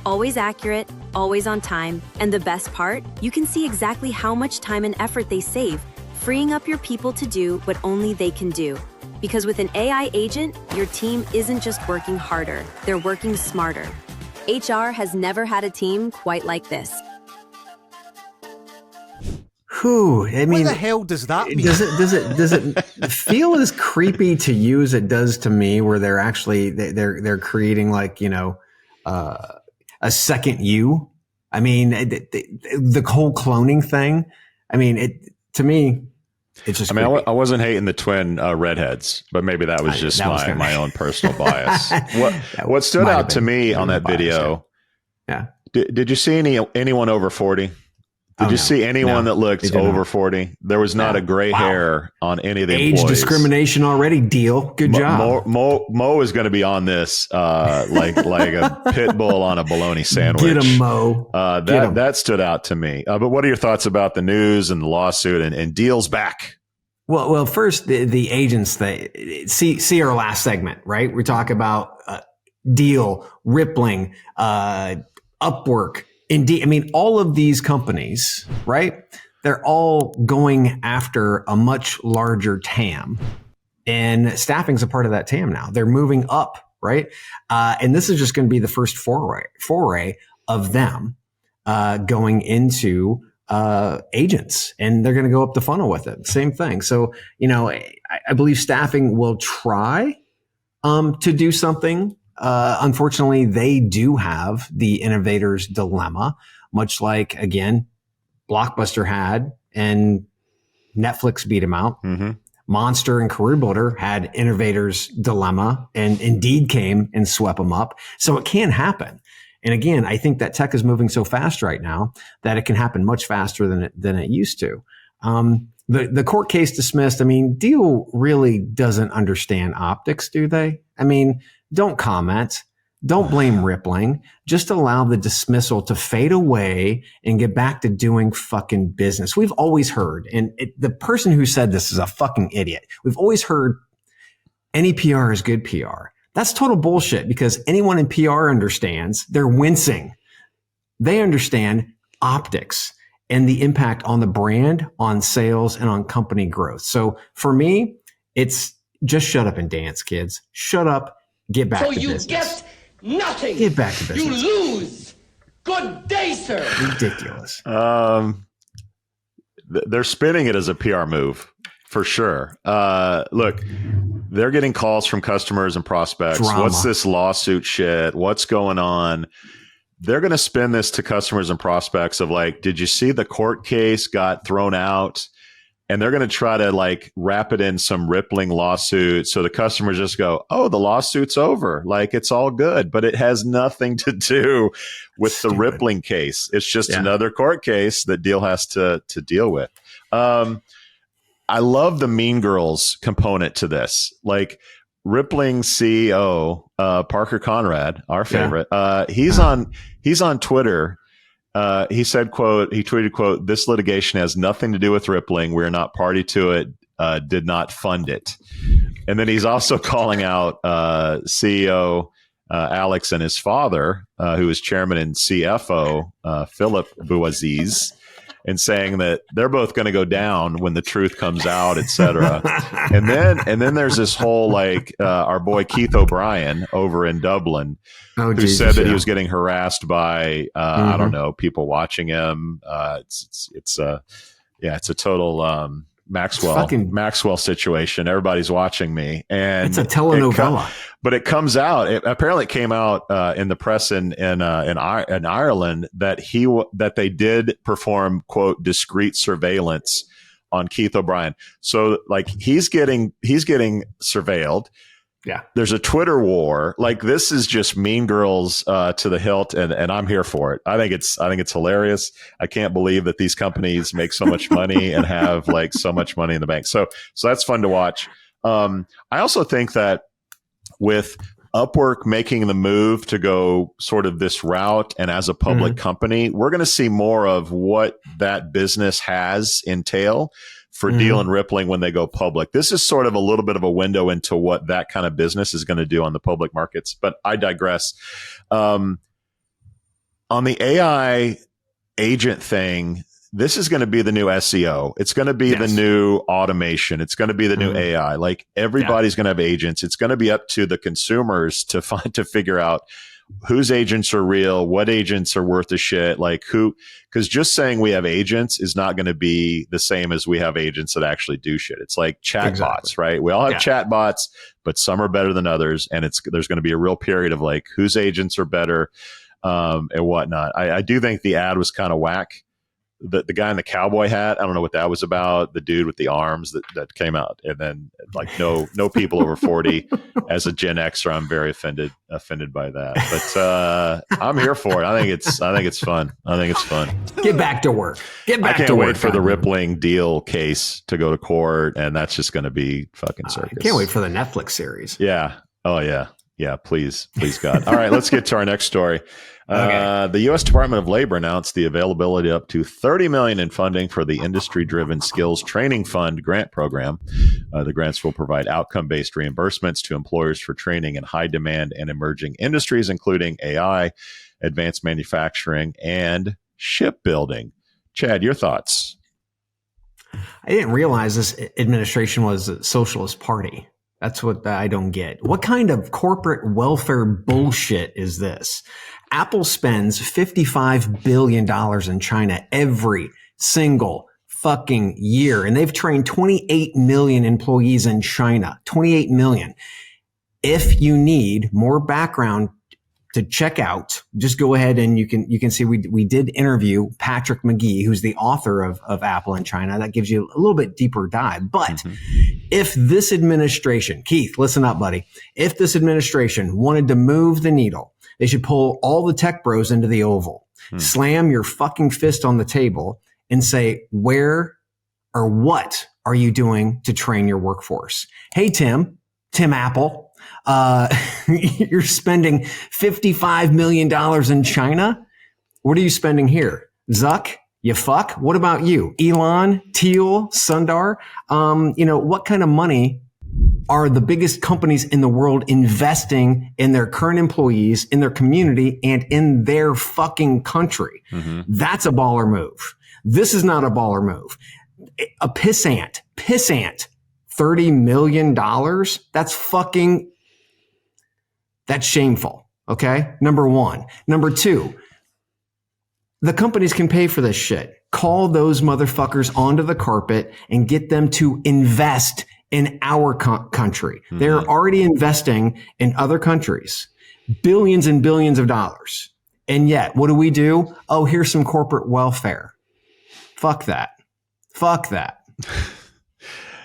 Always accurate, always on time, and the best part, you can see exactly how much time and effort they save, freeing up your people to do what only they can do. Because with an AI agent, your team isn't just working harder, they're working smarter. HR has never had a team quite like this. Whew, I mean, what the hell does that mean? Does it feel as creepy to you as it does to me? Where they're actually they're creating like a second you. I mean, the whole cloning thing. I mean, to me, it's just. I mean, I wasn't hating the twin redheads, but maybe that was just my own personal bias. What stood out to me on that video? Yeah. Did you see anyone over 40? Did you see anyone that looked over 40? There was not a gray hair on any of the age employees. Discrimination already. Deal. Good job. Mo is going to be on this like a pit bull on a bologna sandwich. Get him, Mo. That stood out to me. But what are your thoughts about the news and the lawsuit and Deel's back? Well, first the agents. See our last segment, right? We talk about Deel, Rippling, Upwork. Indeed, I mean, all of these companies, right? They're all going after a much larger TAM, and staffing's a part of that TAM now. They're moving up, right? And this is just going to be the first foray of them going into agents, and they're going to go up the funnel with it. Same thing. So, I believe staffing will try to do something. Unfortunately, they do have the innovator's dilemma, much like, again, Blockbuster had and Netflix beat them out. Mm-hmm. Monster and Career Builder had innovator's dilemma, and Indeed came and swept them up. So it can happen. And again, I think that tech is moving so fast right now that it can happen much faster than it used to. The court case dismissed. I mean, Deel really doesn't understand optics, do they? I mean, don't comment. Don't blame Rippling. Just allow the dismissal to fade away and get back to doing fucking business. We've always heard, and the person who said this is a fucking idiot. We've always heard any PR is good PR. That's total bullshit because anyone in PR understands. They're wincing. They understand optics and the impact on the brand, on sales, and on company growth. So for me, it's just shut up and dance, kids. Shut up. Get back to business. So you get nothing. Get back to business. You lose. Good day, sir. Ridiculous. They're spinning it as a PR move for sure. Look, they're getting calls from customers and prospects. Drama. What's this lawsuit shit? What's going on? They're going to spin this to customers and prospects of like, did you see the court case got thrown out? And they're going to try to like wrap it in some rippling lawsuit. So the customers just go, oh, the lawsuit's over. Like it's all good, but it has nothing to do with the rippling case. It's just another court case that Deel has to deal with. I love the Mean Girls component to this. Like Rippling CEO, Parker Conrad, our favorite, he's on Twitter. He said, quote, he tweeted, quote, this litigation has nothing to do with Rippling. We're not party to it, did not fund it. And then he's also calling out CEO Alex and his father, who is chairman and CFO, Philip Bouaziz, and saying that they're both going to go down when the truth comes out, et cetera. and then there's this whole like our boy Keith O'Brien over in Dublin, who said that he was getting harassed by I don't know, people watching him. It's a total Maxwell situation. Everybody's watching me, and it's a telenovela. But it comes out. Apparently, it came out in the press in Ireland that they did perform quote discreet surveillance on Keith O'Brien. So like he's getting surveilled. Yeah. There's a Twitter war. Like this is just Mean Girls to the hilt, and I'm here for it. I think it's hilarious. I can't believe that these companies make so much money and have like so much money in the bank. So that's fun to watch. I also think that with Upwork making the move to go sort of this route and as a public company, we're going to see more of what that business has entail for Deel and Rippling when they go public. This is sort of a little bit of a window into what that kind of business is going to do on the public markets, but I digress. On the AI agent thing, this is going to be the new SEO. It's going to be the new automation. It's going to be the new AI. Like everybody's going to have agents. It's going to be up to the consumers to figure out whose agents are real, what agents are worth a shit, like who, because just saying we have agents is not going to be the same as we have agents that actually do shit. It's like chatbots, right? We all have chatbots, but some are better than others. And there's going to be a real period of like whose agents are better and whatnot. I do think the ad was kind of whack. The guy in the cowboy hat, I don't know what that was about. The dude with the arms that came out, and then like no people over 40. As a Gen Xer, I'm very offended by that. But I'm here for it. I think it's fun. I think it's fun. Get back to work. Get back to work. I can't wait for the Rippling Deel case to go to court, and that's just going to be fucking circus. I can't wait for the Netflix series. Yeah. Oh yeah. Yeah. Please, God. All right, let's get to our next story. Okay. The U.S. Department of Labor announced the availability of up to $30 million in funding for the Industry-Driven Skills Training Fund grant program. The grants will provide outcome-based reimbursements to employers for training in high-demand and emerging industries, including AI, advanced manufacturing, and shipbuilding. Chad, your thoughts? I didn't realize this administration was a socialist party. That's what I don't get. What kind of corporate welfare bullshit is this? Apple spends $55 billion in China every single fucking year, and they've trained 28 million employees in China. 28 million. If you need more background to check out, just go ahead and you can see we did interview Patrick McGee, who's the author of Apple in China. That gives you a little bit deeper dive. But if this administration, Keith, listen up, buddy. If this administration wanted to move the needle, they should pull all the tech bros into the Oval, slam your fucking fist on the table and say, where or what are you doing to train your workforce? Hey, Tim Apple, you're spending $55 million in China. What are you spending here? Zuck, you fuck. What about you? Elon, Deel, Sundar? What kind of money are the biggest companies in the world investing in their current employees, in their community, and in their fucking country? Mm-hmm. That's a baller move. This is not a baller move. A pissant, $30 million. That's shameful. Okay. Number one. Number two, the companies can pay for this shit. Call those motherfuckers onto the carpet and get them to invest in our country. Mm-hmm. They're already investing in other countries, billions and billions of dollars. And yet, what do? Oh, here's some corporate welfare. Fuck that.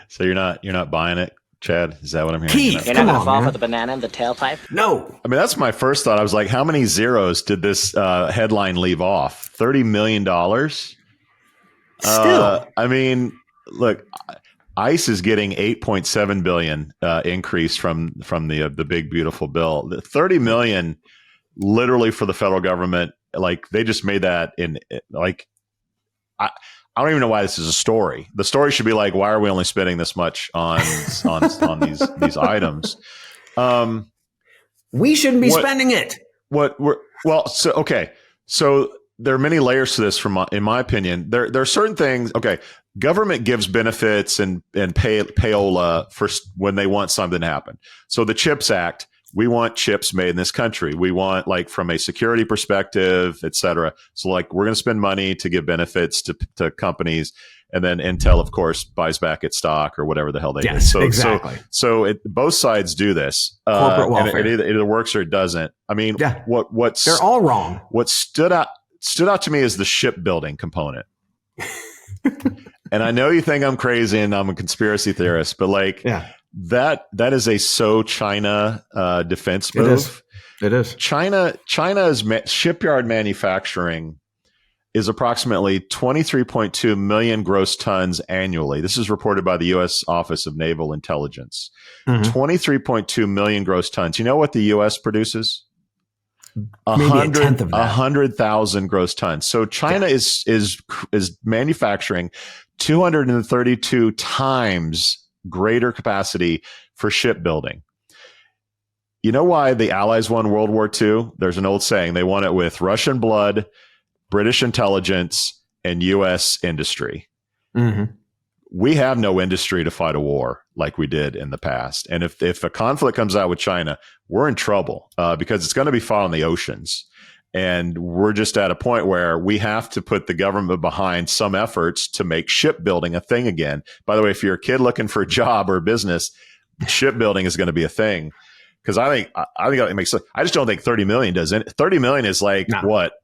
So you're not buying it, Chad? Is that what I'm hearing? Keith, you're not going to fall for the banana in the tailpipe? No. I mean, that's my first thought. I was like, how many zeros did this headline leave off? $30 million? Still. I mean, look, ICE is getting $8.7 billion increase from the big beautiful bill. The $30 million, literally, for the federal government. Like, they just made that in like. I don't even know why this is a story. The story should be like, why are we only spending this much on these items? We shouldn't be spending it. So there are many layers to this. In my opinion, there are certain things. Okay, government gives benefits and payola for when they want something to happen. So the CHIPS Act. We want chips made in this country. We want, like, from a security perspective, et cetera. So, like, we're going to spend money to give benefits to companies. And then Intel, of course, buys back its stock or whatever the hell they do. So, exactly. So both sides do this. Corporate welfare. And it either works or it doesn't. I mean, they're all wrong. What stood out to me is the shipbuilding component. And I know you think I'm crazy and I'm a conspiracy theorist, but that is a China defense move. It is. China's shipyard manufacturing is approximately 23.2 million gross tons annually. This is reported by the U.S. Office of Naval Intelligence. 23.2 million gross tons. You know what the U.S. produces? Maybe a tenth of that. 100,000 gross tons. So China is manufacturing 232 times greater capacity for shipbuilding. You know why the Allies won World War II? There's an old saying. They won it with Russian blood, British intelligence, and U.S. industry. Mm-hmm. We have no industry to fight a war like we did in the past. And if a conflict comes out with China, we're in trouble because it's going to be fought on the oceans. And we're just at a point where we have to put the government behind some efforts to make shipbuilding a thing again. By the way, if you're a kid looking for a job or a business, shipbuilding is going to be a thing. Because I think it makes sense. I just don't think 30 million does it. 30 million is like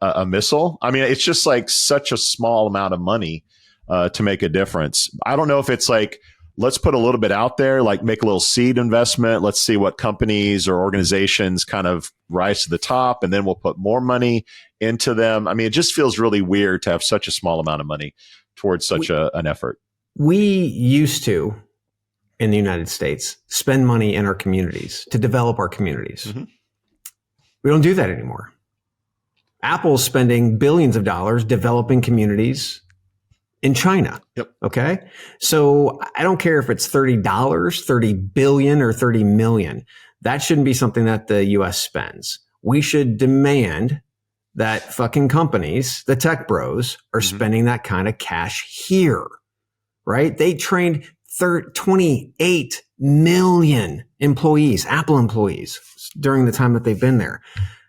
a missile. I mean, it's just like such a small amount of money to make a difference. I don't know if it's like, let's put a little bit out there, like make a little seed investment. Let's see what companies or organizations kind of rise to the top, and then we'll put more money into them. I mean, it just feels really weird to have such a small amount of money towards such an effort. We used to, in the United States, spend money in our communities to develop our communities. Mm-hmm. We don't do that anymore. Apple's spending billions of dollars developing communities in China. Yep. Okay. So I don't care if it's $30, 30 billion, or 30 million. That shouldn't be something that the US spends. We should demand that fucking companies, the tech bros, are spending that kind of cash here, right? They trained 28 million employees, Apple employees, during the time that they've been there.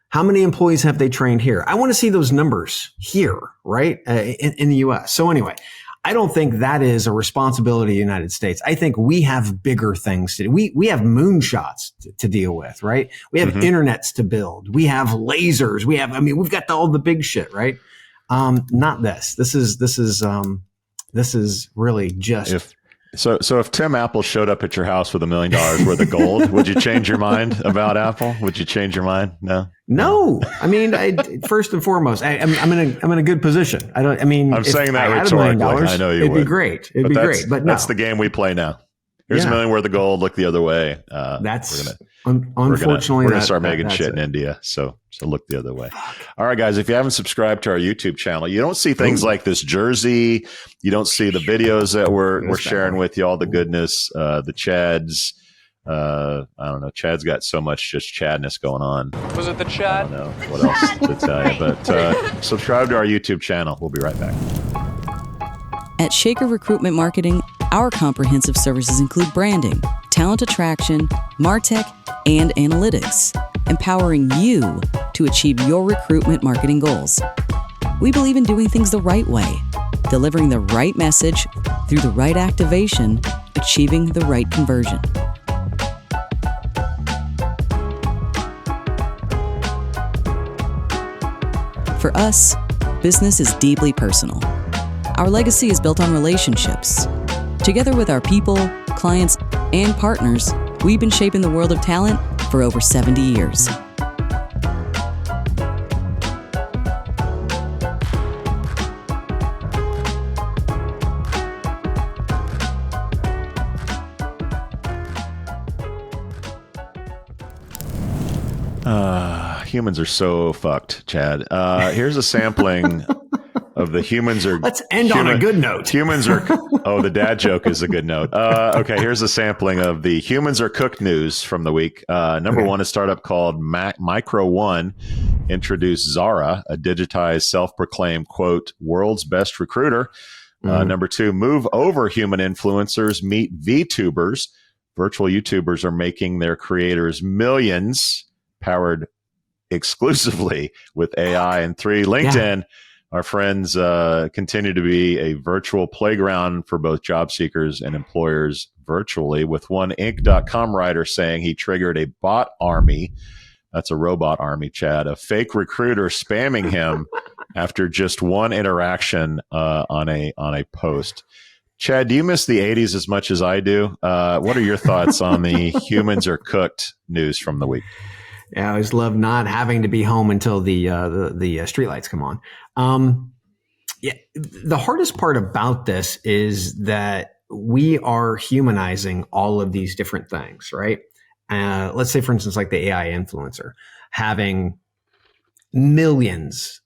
How many employees have they trained here? I want to see those numbers here, right? In the US. So anyway, I don't think that is a responsibility of the United States. I think we have bigger things to do. We have moonshots to deal with, right? We have internets to build. We have lasers. We've got all the big shit, right? Not this. This is really just So if Tim Apple showed up at your house with $1 million worth of gold, would you change your mind about Apple? Would you change your mind? No. I mean, first and foremost, I'm in a good position. I'm saying that rhetorically. I know you it'd would. be great. It'd be great. But no. That's the game we play now. Here's $1 million worth of gold. Look the other way. Unfortunately, we're gonna start making shit in India. So look the other way. All right, guys. If you haven't subscribed to our YouTube channel, you don't see things like this jersey. You don't see the videos that we're sharing with you. All the goodness. The Chads. I don't know. Chad's got so much just Chadness going on. Was it the Chad? I don't know what else to tell you. But subscribe to our YouTube channel. We'll be right back. At Shaker Recruitment Marketing, our comprehensive services include branding, talent attraction, MarTech, and analytics, empowering you to achieve your recruitment marketing goals. We believe in doing things the right way, delivering the right message through the right activation, achieving the right conversion. For us, business is deeply personal. Our legacy is built on relationships. Together with our people, clients, and partners, we've been shaping the world of talent for over 70 years. Humans are so fucked, Chad. Here's a sampling of the humans are. Let's end on a good note. Humans are. Oh, the dad joke is a good note. Okay, here's a sampling of the humans are cooked news from the week. Number one, a startup called Micro One introduced Zara, a digitized, self-proclaimed quote world's best recruiter. Number two, move over human influencers meet VTubers. Virtual YouTubers are making their creators millions, powered exclusively with AI. And three, LinkedIn. Our friends continue to be a virtual playground for both job seekers and employers virtually, with one Inc.com writer saying he triggered a bot army. That's a robot army, Chad, a fake recruiter spamming him after just one interaction on a post. Chad, do you miss the 80s as much as I do? What are your thoughts on the humans are cooked news from the week? Yeah, I always love not having to be home until the streetlights come on. The hardest part about this is that we are humanizing all of these different things, right? Let's say, for instance, like the AI influencer having millions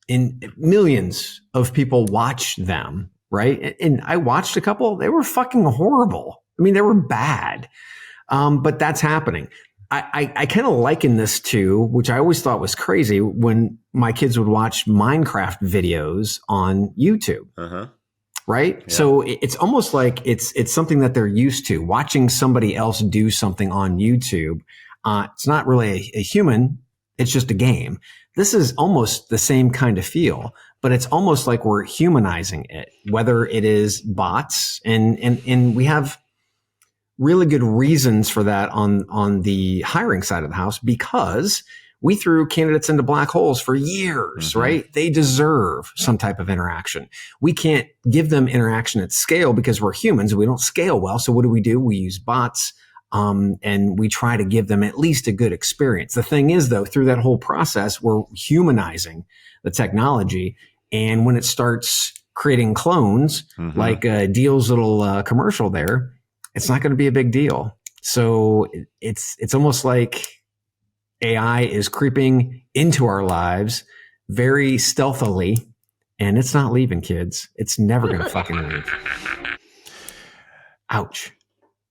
of people watch them, right? And I watched a couple; they were fucking horrible. I mean, they were bad, but that's happening. I kind of liken this to, which I always thought was crazy, when my kids would watch Minecraft videos on YouTube, right? Yeah. So it's almost like it's something that they're used to, watching somebody else do something on YouTube. It's not really a human; it's just a game. This is almost the same kind of feel, but it's almost like we're humanizing it, whether it is bots, and we have really good reasons for that on the hiring side of the house, because we threw candidates into black holes for years, right? They deserve some type of interaction. We can't give them interaction at scale because we're humans. We don't scale well. So what do? We use bots, and we try to give them at least a good experience. The thing is, though, through that whole process, we're humanizing the technology. And when it starts creating clones, like Deel's little commercial there, it's not going to be a big deal. So it's almost like AI is creeping into our lives very stealthily, and it's not leaving, kids. It's never going to fucking leave. Ouch.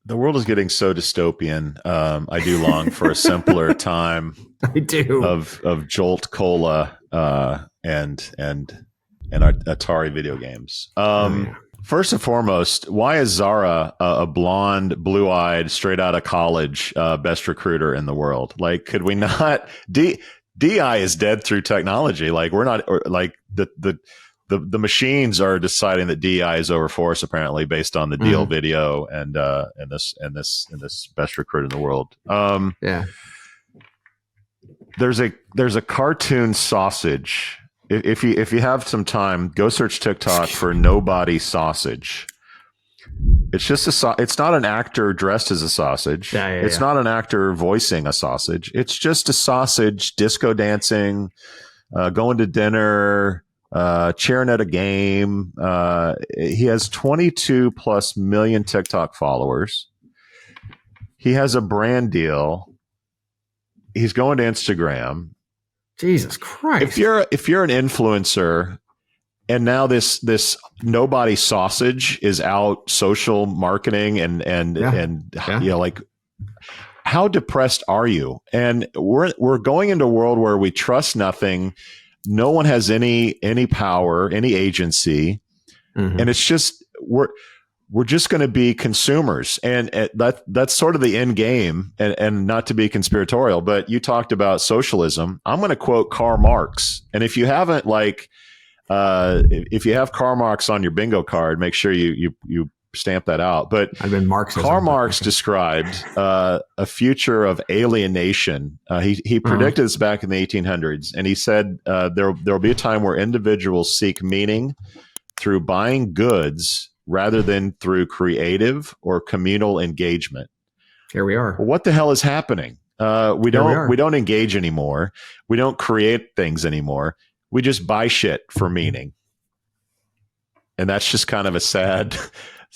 The world is getting so dystopian. I do long for a simpler time. I do. Of Jolt Cola and our Atari video games. First and foremost, why is Zara a blonde, blue-eyed, straight out of college best recruiter in the world? Like, could we not? DI is dead through technology. Like, we're not. Or, like the machines are deciding that DI is over for us, apparently, based on the Deel video and this best recruiter in the world. Yeah. There's a cartoon sausage. If you have some time, go search TikTok for Nobody Sausage. It's just it's not an actor dressed as a sausage. It's not an actor voicing a sausage. It's just a sausage disco dancing, going to dinner, cheering at a game. He has 22 plus million TikTok followers. He has a brand deal. He's going to Instagram. Jesus Christ. If you're an influencer, and now this nobody sausage is out social marketing and you know, like, how depressed are you? And we're going into a world where we trust nothing. No one has any power, any agency, and it's just we're just going to be consumers, and that's sort of the end game. And not to be conspiratorial, but you talked about socialism. I'm going to quote Karl Marx, and if you haven't if you have Karl Marx on your bingo card, make sure you stamp that out. But Karl Marx described a future of alienation. He predicted this back in the 1800s, and he said there will be a time where individuals seek meaning through buying goods rather than through creative or communal engagement. Here we are. Well, what the hell is happening? We don't engage anymore. We don't create things anymore. We just buy shit for meaning. And that's just kind of a sad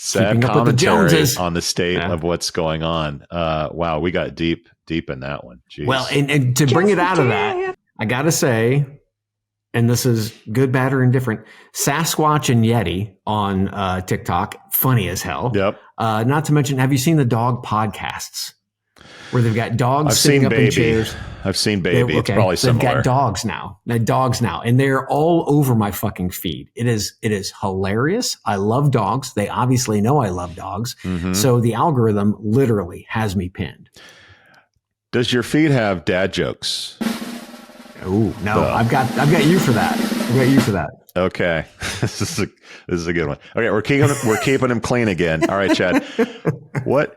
commentary on the state of what's going on. Wow, we got deep in that one. Jeez. Well, and to bring it out of that, I got to say, and this is good, bad, or indifferent, Sasquatch and Yeti on TikTok, funny as hell. Yep. Not to mention, have you seen the dog podcasts? Where they've got dogs sitting up in chairs. I've seen Baby. It's probably similar. They've got dogs now. And they're all over my fucking feed. It is hilarious. I love dogs. They obviously know I love dogs. So the algorithm literally has me pinned. Does your feed have dad jokes? Oh, no. I've got you for that. Okay. This is a good one. Okay, we're keeping him clean again. All right, Chad. What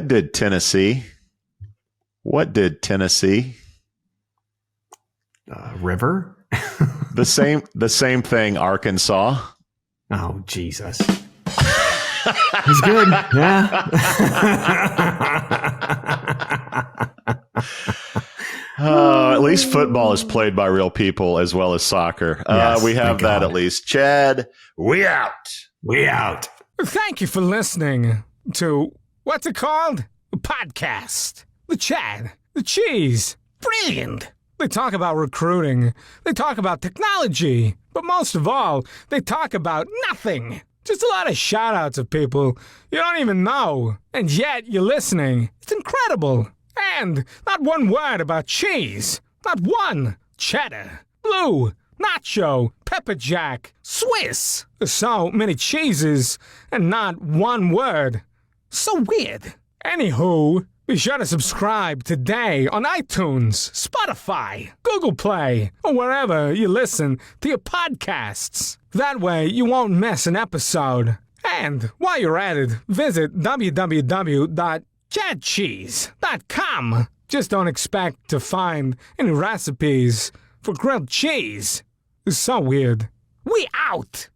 did Tennessee? River? The same thing, Arkansas. Oh, Jesus. He's good. Yeah. At least football is played by real people as well as soccer. Yes, we have that at least. Chad, we out. Thank you for listening to, what's it called? A podcast. The Chad. The Cheese. Brilliant. They talk about recruiting. They talk about technology. But most of all, they talk about nothing. Just a lot of shout-outs of people you don't even know. And yet you're listening. It's incredible. And not one word about cheese. Not one. Cheddar. Blue. Nacho. Pepper jack. Swiss. So many cheeses and not one word. So weird. Anywho, be sure to subscribe today on iTunes, Spotify, Google Play, or wherever you listen to your podcasts. That way you won't miss an episode. And while you're at it, visit www.chadcheese.com. Just don't expect to find any recipes for grilled cheese. It's so weird. We out!